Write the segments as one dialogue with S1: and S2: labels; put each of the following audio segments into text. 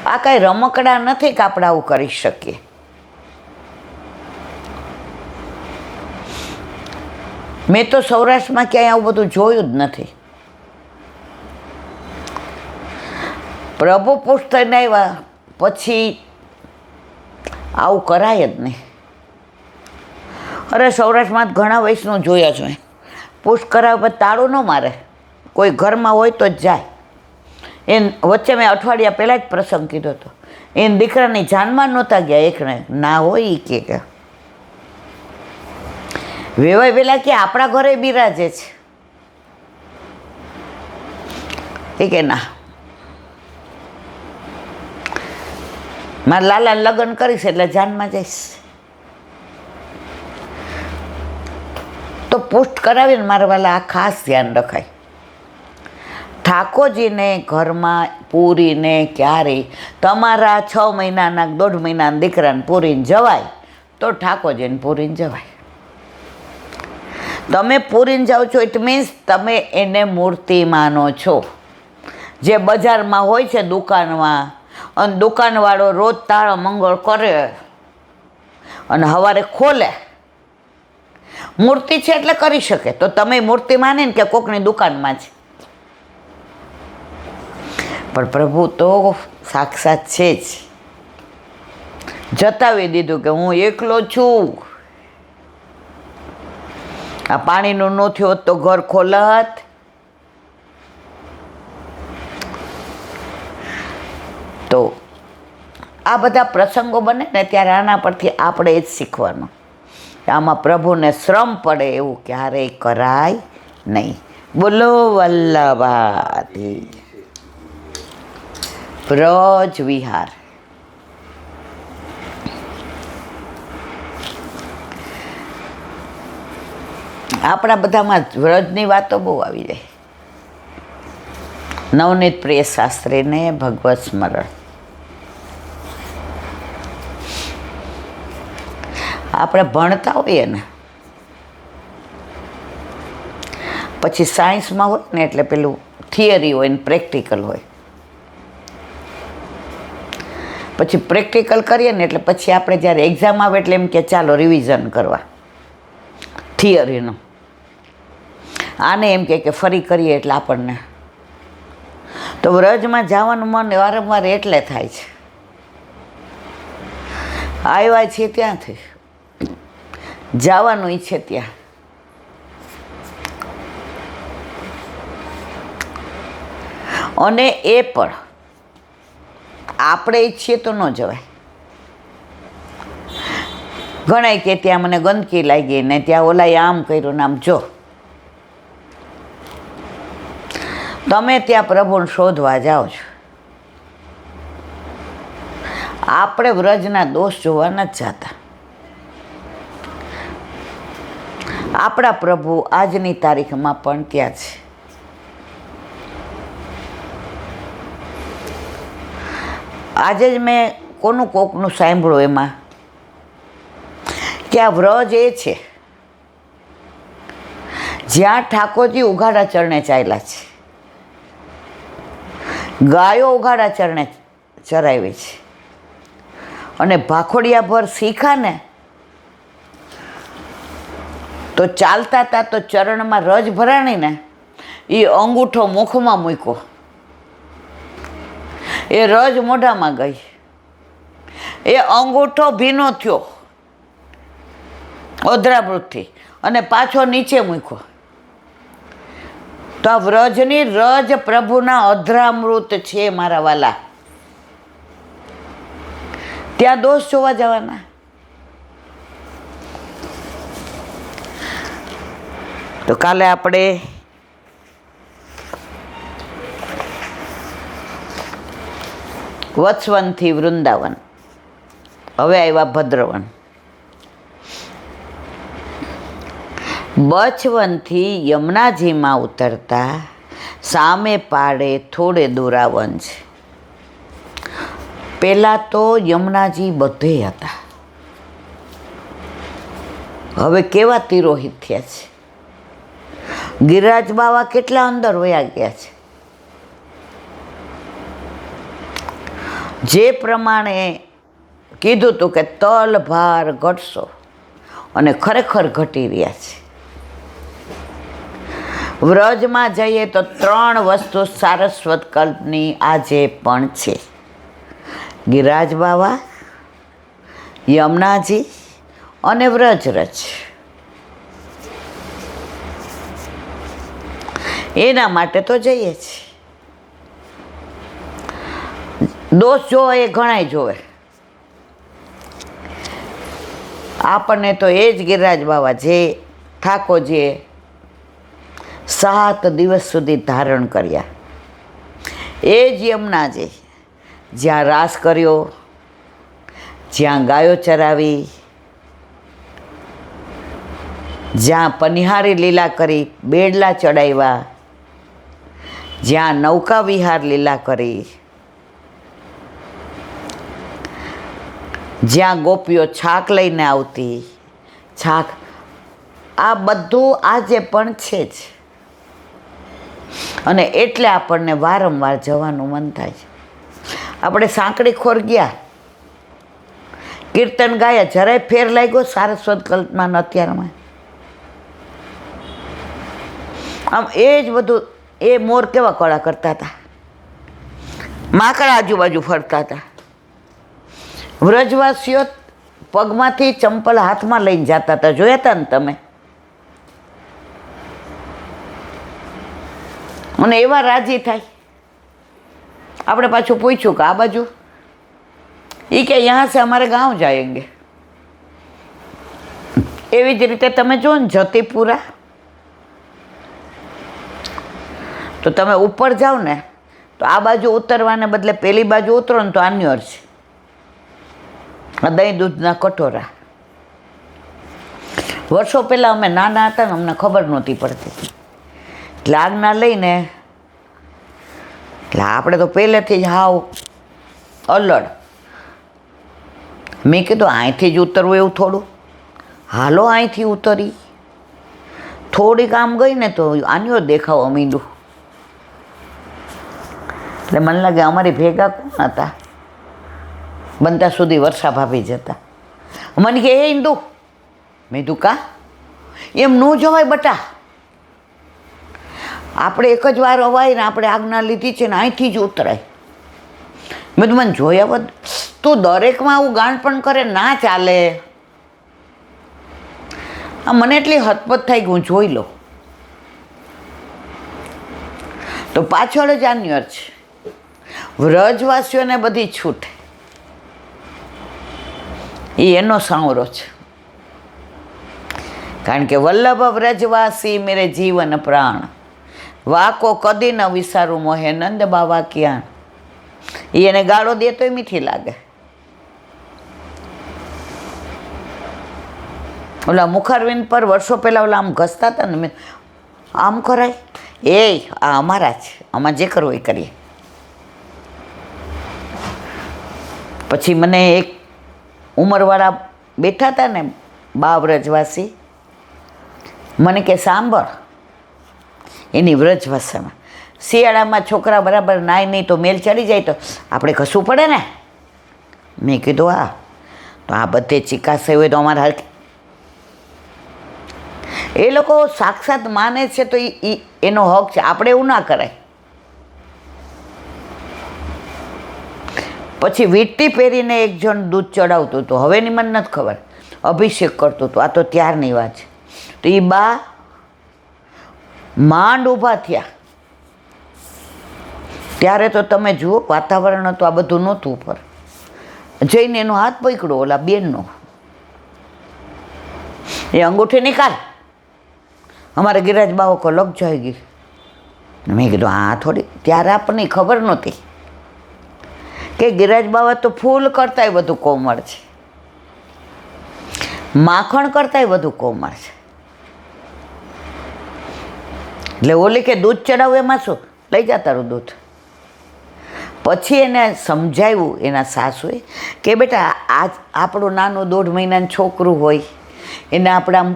S1: આ કાંઈ રમકડા નથી કે આપણે આવું કરી શકીએ. મેં તો સૌરાષ્ટ્રમાં ક્યાંય આવું બધું જોયું જ નથી. પ્રભુ પુષ્ટ થઈને આવ્યા પછી આવું કરાય જ નહીં. અરે સૌરાષ્ટ્રમાં ઘણા વૈષ્ણવ જોયા છે. પુષ્ટ કરાવે પછી તાળું ન મારે, કોઈ ઘરમાં હોય તો જ જાય. વચ્ચે મેં અઠવાડિયા પહેલાં જ પ્રસંગ કીધો હતો. એને દીકરાની જાનમાં નહોતા ગયા એકને, ના હોય એ કે વેવાય પેલા કે આપણા ઘરે બિરાજે છે. એ કે ના, મારા લાલા લગ્ન કરીશ એટલે જાનમાં જઈશ. તો પુષ્ટ કરાવીને મારા વાલા આ ખાસ ધ્યાન રખાય. ઠાકોરજીને ઘરમાં પૂરીને ક્યારેય તમારા 6 મહિનાના 1.5 મહિનાના દીકરાને પૂરીને જવાય તો ઠાકોરજીને પૂરીને જવાય. તમે પૂરીને જાઓ છો ઇટ મીન્સ તમે એને મૂર્તિ માનો છો. જે બજારમાં હોય છે દુકાનમાં, અને દુકાનવાળો રોજ તાળો મંગળ કરે અને સવારે ખોલે, મૂર્તિ છે એટલે કરી શકે. તો તમે મૂર્તિ માનીને કે કોકની દુકાનમાં છે, પણ પ્રભુ તો સાક્ષાત છે જ. જતાવી દીધું કે હું એકલો છું. આ પાણીનું ન થયું હોત તો ઘર ખોલત. તો આ બધા પ્રસંગો બને ને ત્યારે આના પરથી આપણે એ જ શીખવાનું. આમાં પ્રભુને શ્રમ પડે એવું ક્યારેય કરાય નહીં. બોલો વલ્લભાથી બ્રજ વિહાર. આપણા બધામાં વ્રજની વાતો બહુ આવી જાય. નવનીત પ્રિય શાસ્ત્રીને ભગવત સ્મરણ. આપણે ભણતા હોઈએ ને પછી સાયન્સમાં હોય ને એટલે પેલું થિયરી હોય ને પ્રેક્ટિકલ હોય. પછી પ્રેક્ટિકલ કરીએ ને એટલે પછી આપણે જ્યારે એક્ઝામ આવે એટલે એમ કે ચાલો રિવિઝન કરવા થિયરીનું. આને એમ કે ફરી કરીએ એટલે આપણને તો વ્રજમાં જવાનું મન વારંવાર એટલે થાય છે. આવ્યા છીએ ત્યાંથી જવાનું ઈચ્છે ત્યાં. અને એ પણ આપણે ઈચ્છીએ તો ન જવાય. ઘણાય કે ત્યાં મને ગંદકી લાગી ને ત્યાં ઓલાએ આમ કર્યું ને આમ. જો તમે ત્યાં પ્રભુને શોધવા જાઓ છો, આપણે વ્રજના દોષ જોવા નથી જતા. આપણા પ્રભુ આજની તારીખમાં પણ ત્યાં છે. આજે જ મેં કોકનું સાંભળ્યું એમાં કે આ વ્રજ એ છે જ્યાં ઠાકોરજી ઉઘાડા ચરણે ચાલ્યા છે. ગાયો ઉઘાડા ચરણે ચરાવી છે અને ભાખોડિયા ભર શીખા ને તો ચાલતા હતા તો ચરણમાં રજ ભરાણીને એ અંગૂઠો મુખમાં મૂક્યો, એ રજ મોઢામાં ગઈ, એ અંગૂઠો ભીનો થયો અધરામૃતથી અને પાછો નીચે મૂક્યો. તો આ વ્રજની રજ પ્રભુના અધરામૃત છે મારા વાલા. ત્યાં દોષ જોવા જવાના. તો કાલે આપણે વત્સવનથી વૃંદાવન, હવે આવ્યા ભદ્રવન. બચવનથી યમુનાજીમાં ઉતરતા સામે પાડે થોડે દોરાવન છે. પહેલાં તો યમુનાજી બધે હતા, હવે કેવા તિરોહિત થયા છે. ગિરિરાજ બાવા કેટલા અંદર વયા ગયા છે. જે પ્રમાણે કીધું હતું કે તલ ભાર ઘટશો, અને ખરેખર ઘટી રહ્યા છે. વ્રજમાં જઈએ તો 3 વસ્તુ સારસ્વત કલ્પની આજે પણ છે: ગિરિરાજ બાવા, યમુનાજી અને વ્રજરજ. એના માટે તો જઈએ છીએ. દોષ જોવે એ ઘણાય જોવે, આપણને તો એ જ ગિરિરાજ બાવા જે ઠાકોરજીએ 7 દિવસ સુધી ધારણ કર્યા, એ જ યમુનાજી જ્યાં રાસ કર્યો, જ્યાં ગાયો ચરાવી, જ્યાં પનિહારી લીલા કરી, બેડલા ચડાવ્યા, જ્યાં નૌકા વિહાર લીલા કરી, જ્યાં ગોપીઓ છાક લઈને આવતી, છાક, આ બધું આજે પણ છે જ. અને એટલે આપણને વારંવાર જવાનું મન થાય છે. આપણે સાંકડી ખોર ગયા, કીર્તન ગાયા, જરાય ફેર લાગ્યો સારસ્વત કલ્પમાં અત્યારમાં. આમ એ જ બધું, એ મોર કેવા કળા કરતા હતા, માકડા આજુબાજુ ફરતા હતા. વ્રજવાસીઓ પગમાંથી ચંપલ હાથમાં લઈને જતા હતા, જોયા હતા ને તમે? અને એવા રાજી થાય. આપણે પાછું પૂછ્યું કે આ બાજુ, એ કે યહાં સે અમારે ગાંવ જાયેંગે. એવી જ રીતે તમે જો ને જતીપુરા, તો તમે ઉપર જાઓ ને તો આ બાજુ ઉતરવાને બદલે પેલી બાજુ ઉતરો ને તો આન્યોર છે. આ દહીં દૂધના કટોરા. વર્ષો પહેલાં અમે નાના હતા ને, અમને ખબર નહોતી પડતી, એટલે આજ્ઞા લઈને, એટલે આપણે તો પહેલેથી જ હાવ અલડ. મેં કીધું અહીંથી જ ઉતરવું એવું થોડું, હાલો અહીંથી ઉતરી. થોડીક આમ ગઈ ને તો આન્યો દેખાવા માંડ્યું. એટલે મને લાગે અમારી ભેગા કોણ હતા, બનતા સુધી વર્ષા ભાભી જતા. મને કે એ ઇન્દુ, મેં તું કા એમ ન જવાય બટા, આપણે એક જ વાર અવાય ને, આપણે આજ્ઞા લીધી છે ને અહીંથી જ ઉતરાય. મેં તો મને જોયા બધ, તું દરેકમાં આવું ગાંડપણ કરે, ના ચાલે. આ મને એટલી હતપત થાય કે હું જોઈ લઉં. તો પાછળ જ આન્યર છે. વ્રજવાસીઓને બધી છૂટ, એ એનો સાવરો છે. કારણ કે વલ્લભ વ્રજવાસી મેરે જીવન પ્રાણ, વાકો કદી ન વિસારું મોહે નંદ બાવા ક્યાં. એ એને ગાળો દે તોય મીઠી લાગે. ઓલા મુખારવિંદ પર વર્ષો પહેલાં ઓલા આમ ઘસતા હતા ને, આમ કરાય, એ આ અમારા છે, આમાં જે કરવું એ કરીએ. પછી મને એક ઉંમરવાળા બેઠા હતા ને બા વ્રજવાસી, મને કે સાંભળ, એની વ્રજભાષામાં, શિયાળામાં છોકરા બરાબર નાય નહીં તો મેલ ચડી જાય તો આપણે ઘસવું પડે ને. મેં કીધું હા, તો આ બધે ચિકાસે હોય તો અમારા હાલ. એ લોકો સાક્ષાત માને છે તો એનો હક છે, આપણે એવું ના કરાય. પછી વીંટી પહેરીને એક જણ દૂધ ચડાવતું હતું, હવેની મને નથી ખબર, અભિષેક કરતું હતું, આ તો ત્યારની વાત છે. તો એ બા માંડ ઊભા થયા, ત્યારે તો તમે જુઓ વાતાવરણ હતું, આ બધું નહોતું ઉપર. જઈને એનો હાથ પકડો ઓલા બેનનો, એ અંગૂઠી નિકાલ, અમારે ગિરિરાજ બાવો કો લગ જાયગી. મેં કીધું હા થોડી, ત્યારે આપણને ખબર નહોતી કે ગિરિરાજ બાવા તો ફૂલ કરતાંય વધુ કોમળ છે, માખણ કરતાંય વધુ કોમળ છે. એટલે ઓલી કે દૂધ ચડાવું એમાં શું, લઈ જા તારું દૂધ. પછી એને સમજાવ્યું એના સાસુએ કે બેટા આ આપણું નાનું 1.5 મહિનાનું છોકરું હોય, એને આપણે આમ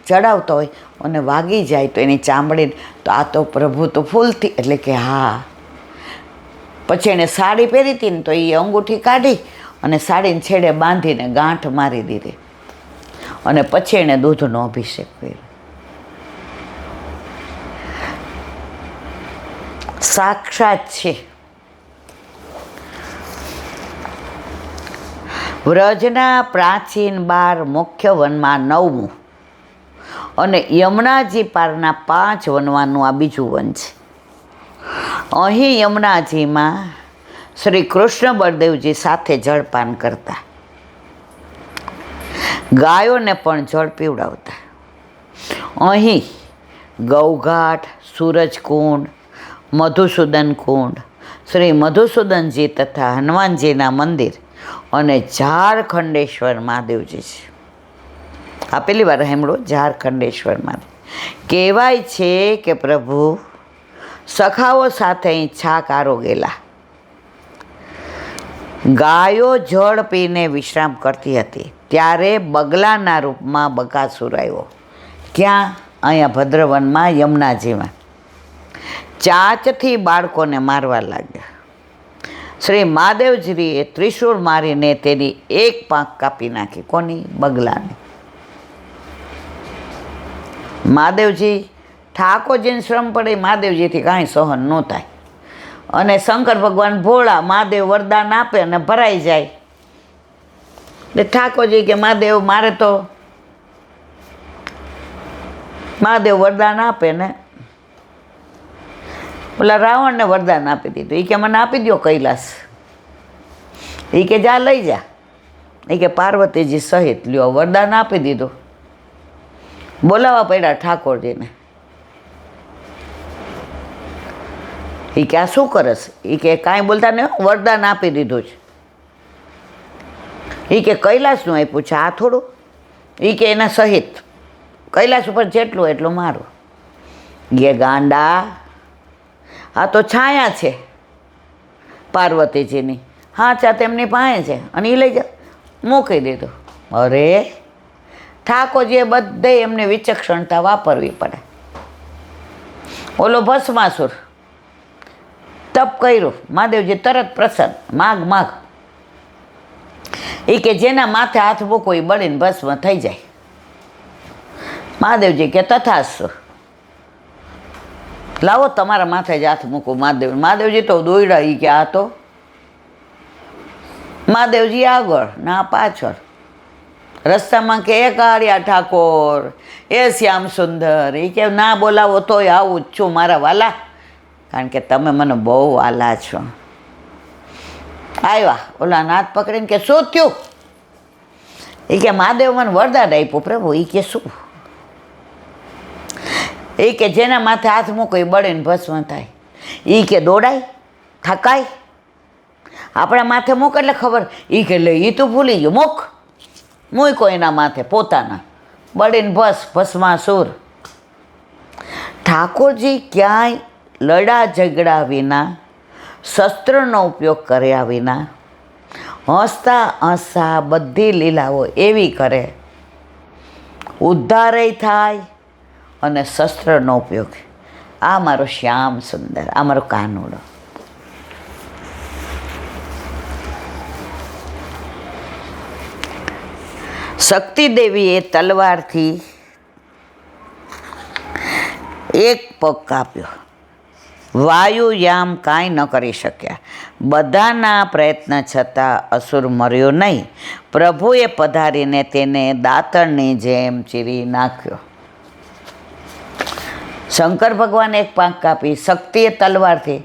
S1: ચડાવતા હોય અને વાગી જાય તો એની ચામડી, તો આ તો પ્રભુ તો ફૂલથી, એટલે કે હા. પછી એણે સાડી પહેરી હતી ને તો એ અંગૂઠી કાઢી અને સાડીને છેડે બાંધીને ગાંઠ મારી દીધી અને પછી એણે દૂધનો અભિષેક કર્યો. સાક્ષાત છે. વ્રજના પ્રાચીન 12 મુખ્ય વનમાં 9મું અને યમુનાજી પારના 5 વનવાનું આ બીજું વન છે. અહીં યમુનાજીમાં શ્રી કૃષ્ણ બળદેવજી સાથે જળપાન કરતા, ગાયોને પણ જળ પીવડાવતા. અહીં ગૌઘાટ, સૂરજકુંડ, મધુસૂદન કુંડ, શ્રી મધુસૂદનજી તથા હનુમાનજીના મંદિર અને ઝારખંડેશ્વર મહાદેવજી છે. આ પહેલી વાર સાંભળ્યું, ઝારખંડેશ્વર મહાદેવ. કહેવાય છે કે પ્રભુ સખાઓ સાથે અહીં છાક આરોગેલા. ગાયો જળ પીને વિશ્રામ કરતી હતી ત્યારે બગલાના રૂપમાં બકાસુર આવ્યો. ક્યાં? અહીંયા ભદ્રવનમાં, યમુનાજીમાં. ચાંચથી બાળકોને મારવા લાગ્યા. શ્રી મહાદેવજીએ ત્રિશૂળ મારીને તેની એક પાંખ કાપી નાખી. કોની? બગલાની. મહાદેવજી, ઠાકોરજીને શ્રમ પડે, મહાદેવજીથી કાંઈ સહન ન થાય. અને શંકર ભગવાન ભોળા, મહાદેવ વરદાન આપે અને ભરાઈ જાય. એટલે ઠાકોરજી કે મહાદેવ મારે તો, મહાદેવ વરદાન આપે ને ઓલા રાવણને વરદાન આપી દીધું. એ કે મને આપી દો કૈલાસ. એ કે જા લઈ જા. એ કે પાર્વતીજી સહિત લ્યો, વરદાન આપી દીધું. બોલાવવા પડ્યા ઠાકોરજીને. એ કે આ શું કરસ? એ કે કાંઈ બોલતા નહીં, વરદાન આપી દીધું છે. એ કે કૈલાસનું આપ્યું છે, આ થોડું? એ કે એના સહિત કૈલાસ ઉપર જેટલું એટલું મારું. ગે ગાંડા, આ તો છાયા છે પાર્વતીજીની. હા ચા તેમની પાસે છે અને એ લઈ જા, મૂકી દીધું. અરે ઠાકોરજીએ બધે એમને વિચક્ષણતા વાપરવી પડે. ઓલો ભસ્માસુર તપ કર્યું, મહાદેવજી તરત પ્રસન્ન, માગ માગ. એ કે જેના માથે હાથ મૂકો એ બળીને ભસ્મ થઈ જાય. મહાદેવજી કે તથાસ્તુ, લાવો તમારા માથે જ હાથ મૂકું. મહાદેવજી તો દોયડા. એ કે આ તો મહાદેવજી આગળ ના પાછળ. રસ્તામાં કે એ કાળિયા ઠાકોર, એ શ્યામ સુંદર. એ કે ના બોલાવો તોય આવું જ છું મારા વાલા, કારણ કે તમે મને બહુ વાલા છો. આવ્યા, ઓલા હાથ પકડીને કે શું થયું? એ કે મહાદેવ મને વરદાન આપ્યું પ્રભુ. એ કે શું? એ કે જેના માથે હાથ મૂકો એ બળીને ભસ્મ થાય. એ કે દોડાય, થકાય? આપણા માથે મૂક એટલે ખબર. એ કે લે, એ તું ભૂલી ગયો, મૂક. મૂકો એના માથે પોતાના, બળીને ભસ્માસુર. ઠાકોરજી ક્યાંય લડા ઝઘડા વિના, શસ્ત્રનો ઉપયોગ કર્યા વિના, હસતા હસતા બધી લીલાઓ એવી કરે, ઉદ્ધારય થાય અને શસ્ત્રનો ઉપયોગ. આ મારો શ્યામ સુંદર, આ મારો કાનુડો. શક્તિ દેવીએ તલવારથી એક પગ કાપ્યો. વાયુયામ કાંઈ ન કરી શક્યા. બધાના પ્રયત્ન છતાં અસુર મર્યો નહીં. પ્રભુએ પધારીને તેને દાંતણની જેમ ચીરી નાખ્યો. શંકર ભગવાને એક પાંખ કાપી, શક્તિએ તલવારથી.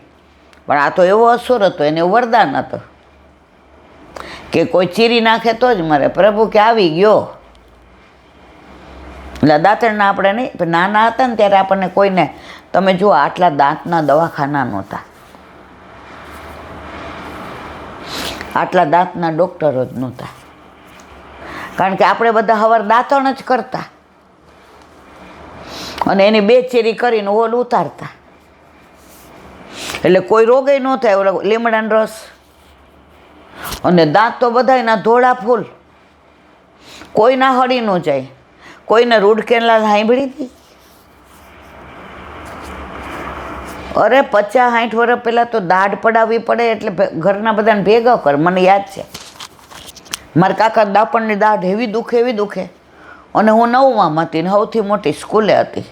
S1: પણ આ તો એવો અસુર હતો, એને વરદાન હતો કે કોઈ ચીરી નાખે તો જ મરે. પ્રભુ કે આવી ગયો. એટલે દાંતણના આપણે નહીં, નાના હતા ને ત્યારે આપણને કોઈને, તમે જુઓ આટલા દાંતના દવાખાના નહોતા, આટલા દાંતના ડૉક્ટરો જ નહોતા, કારણ કે આપણે બધા હવાર દાંતણ જ કરતા અને એની બે ચીરી કરીને ઓલ ઉતારતા. એટલે કોઈ રોગે ન થાય. ઓલો લીમડાનો રસ અને દાંત તો બધાયના ધોળા ફૂલ, કોઈના હળી ન જાય. કોઈને રૂડ કેનાલ સાંભળી હતી? અરે 50-60 વર્ષ પહેલાં તો દાઢ પડાવવી પડે એટલે ઘરના બધાને ભેગા કર. મને યાદ છે મારા કાકા દાપણની દાઢ એવી દુખે અને હું 9માં હતી ને સૌથી મોટી સ્કૂલે હતી.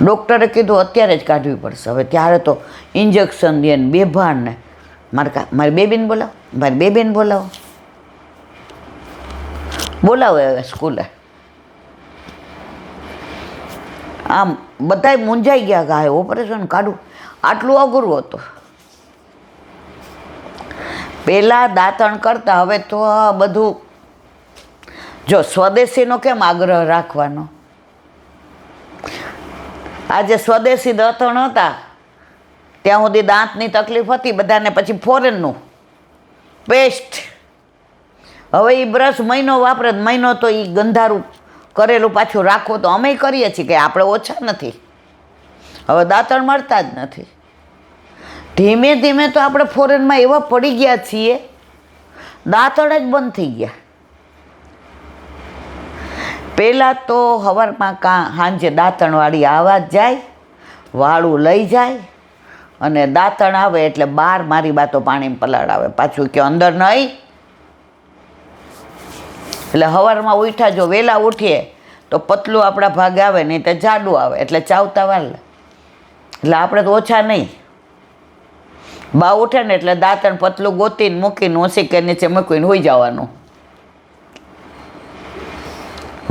S1: ડૉક્ટરે કીધું અત્યારે જ કાઢવી પડશે. હવે ત્યારે તો ઇન્જેક્શન દે ને બેભાન ને. મારી બેબીને બોલાવો હવે સ્કૂલે. આમ બધાય મૂંઝાઈ ગયા કે આ ઓપરેશન કાઢવું આટલું અઘરું હતું. પહેલાં દાંતણ કરતા, હવે તો આ બધું જો સ્વદેશીનો કેમ આગ્રહ રાખવાનો. આજે સ્વદેશી દાંતણ હતા ત્યાં સુધી દાંતની તકલીફ હતી બધાને, પછી ફોરેનનું પેસ્ટ. હવે એ બ્રશ મહિનો વાપરે, મહિનો તો એ ગંધારું કરેલું પાછું રાખો તો અમે કરીએ છીએ કે આપણે ઓછા નથી. હવે દાંતણ મળતા જ નથી. ધીમે ધીમે તો આપણે ફોરેનમાં એવા પડી ગયા છીએ, દાંતણ જ બંધ થઈ ગયા. પહેલાં તો સવારમાં સાંજે દાંતણવાળી આવા જ જાય, વાળું લઈ જાય અને દાંતણ આવે એટલે બહાર મારી બાતો પાણીમાં પલાળાવે, પાછું કે અંદર નહીં. એટલે સવારમાં ઉઠ્યા જો વહેલા ઉઠીએ તો પતલું આપણા ભાગે આવે, નહીં તો જાડું આવે, એટલે ચાવતા વાર. એટલે આપણે તો ઓછા નહીં. બા ઉઠે ને એટલે દાંતણ પતલું ગોતીને મૂકીને ઓછી કે નીચે મૂકીને હોઈ જવાનું.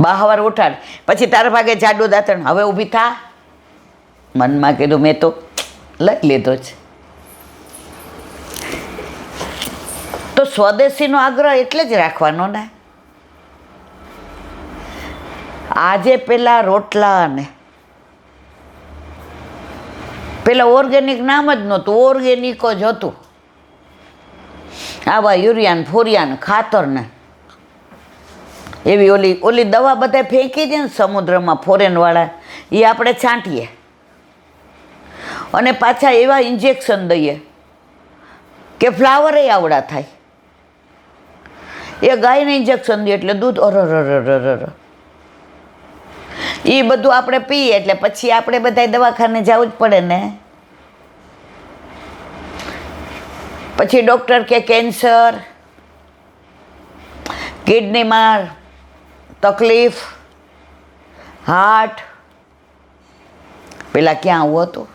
S1: બા સવાર ઉઠાડ પછી તારા ભાગે જાડું દાંતણ, હવે ઊભી થા. મનમાં કીધું મેં તો લઈ લીધો છે. તો સ્વદેશીનો આગ્રહ એટલે જ રાખવાનો ને. આજે પેલા રોટલા ને પેલા ઓર્ગેનિક નામ જ નહોતું, ઓર્ગેનિક જ હતું. આવા યુરિયાન ફોરિયાન ખાતરને એવી ઓલી દવા બધા ફેંકી દે ને સમુદ્રમાં ફોરેનવાળા, એ આપણે છાંટીએ અને પાછા એવા ઇન્જેક્શન દઈએ કે ફ્લાવરે આવડા થાય. એ ગાયને ઇન્જેક્શન દે એટલે દૂધ અરર. એ બધું આપણે પીએ એટલે પછી આપણે બધા દવાખાને જવું જ પડે ને. પછી ડૉક્ટર કે કેન્સર, કિડનીમાં તકલીફ, હાર્ટ. પેલા ક્યાં આવું હતું?